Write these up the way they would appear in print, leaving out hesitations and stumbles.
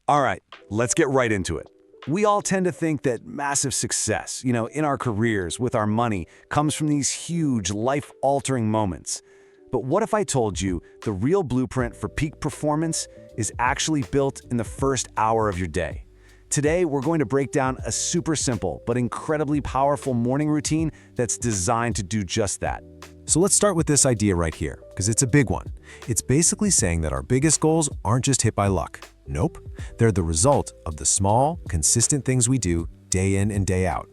All right, let's get right into it. We all tend to think that massive success, in our careers, with our money, comes from these huge, life-altering moments. But what if I told you the real blueprint for peak performance is actually built in the first hour of your day? Today, we're going to break down a super simple but incredibly powerful morning routine that's designed to do just that. So let's start with this idea right here, because it's a big one. It's basically saying that our biggest goals aren't just hit by luck. Nope, they're the result of the small, consistent things we do day in and day out.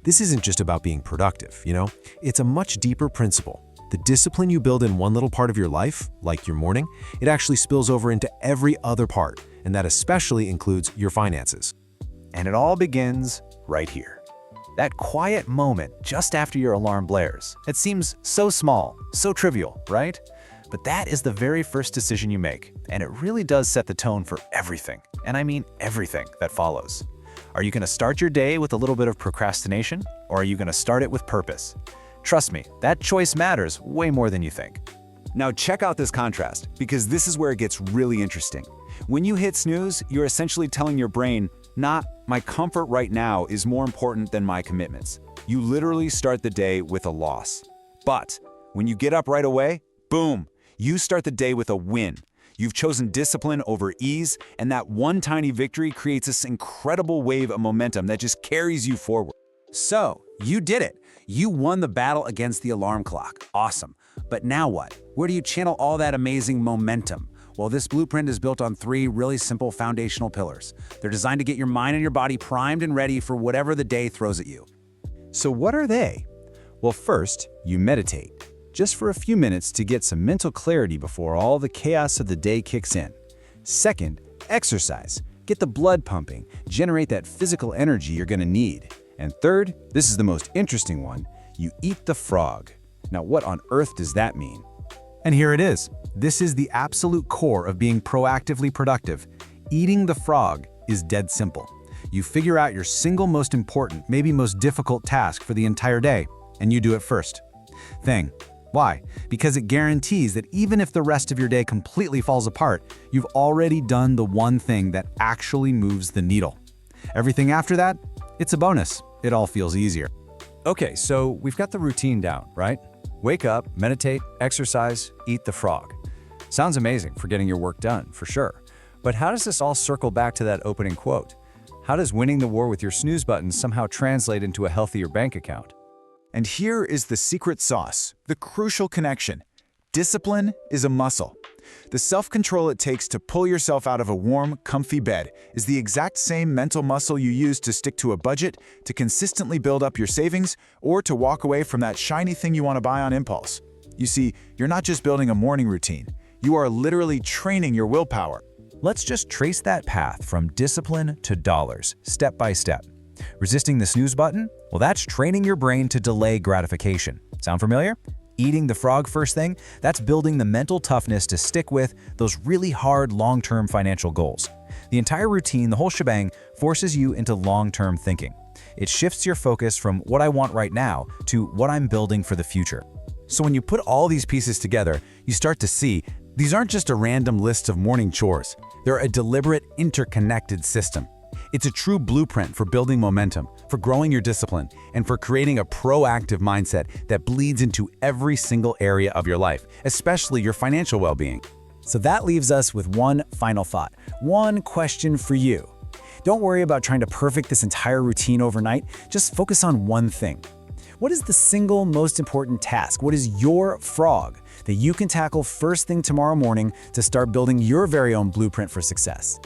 This isn't just about being productive, It's a much deeper principle. The discipline you build in one little part of your life, like your morning, it actually spills over into every other part, and that especially includes your finances. And it all begins right here. That quiet moment just after your alarm blares. It seems so small, so trivial, right? But that is the very first decision you make, and it really does set the tone for everything, and I mean everything that follows. Are you going to start your day with a little bit of procrastination, or are you going to start it with purpose? Trust me, that choice matters way more than you think. Now check out this contrast, because this is where it gets really interesting. When you hit snooze, you're essentially telling your brain, my comfort right now is more important than my commitments. You literally start the day with a loss. But when you get up right away, boom, you start the day with a win. You've chosen discipline over ease, and that one tiny victory creates this incredible wave of momentum that just carries you forward. So, you did it. You won the battle against the alarm clock. Awesome. But now what? Where do you channel all that amazing momentum? Well, this blueprint is built on 3 really simple foundational pillars. They're designed to get your mind and your body primed and ready for whatever the day throws at you. So what are they? Well, first, you meditate, just for a few minutes to get some mental clarity before all the chaos of the day kicks in. Second, exercise. Get the blood pumping, generate that physical energy you're going to need. And third, this is the most interesting one, you eat the frog. Now, what on earth does that mean? And here it is. This is the absolute core of being proactively productive. Eating the frog is dead simple. You figure out your single most important, maybe most difficult task for the entire day, and you do it first. Why? Because it guarantees that even if the rest of your day completely falls apart, you've already done the one thing that actually moves the needle. Everything after that, it's a bonus. It all feels easier. Okay, so we've got the routine down, right? Wake up, meditate, exercise, eat the frog. Sounds amazing for getting your work done, for sure. But how does this all circle back to that opening quote? How does winning the war with your snooze button somehow translate into a healthier bank account? And here is the secret sauce, the crucial connection. Discipline is a muscle. The self-control it takes to pull yourself out of a warm, comfy bed is the exact same mental muscle you use to stick to a budget, to consistently build up your savings, or to walk away from that shiny thing you want to buy on impulse. You see, you're not just building a morning routine. You are literally training your willpower. Let's just trace that path from discipline to dollars, step by step. Resisting the snooze button? Well, that's training your brain to delay gratification. Sound familiar? Eating the frog first thing? That's building the mental toughness to stick with those really hard long-term financial goals. The entire routine, the whole shebang, forces you into long-term thinking. It shifts your focus from what I want right now to what I'm building for the future. So when you put all these pieces together, you start to see these aren't just a random list of morning chores. They're a deliberate, interconnected system. It's a true blueprint for building momentum, for growing your discipline, and for creating a proactive mindset that bleeds into every single area of your life, especially your financial well-being. So that leaves us with one final thought, one question for you. Don't worry about trying to perfect this entire routine overnight, just focus on one thing. What is the single most important task? What is your frog that you can tackle first thing tomorrow morning to start building your very own blueprint for success?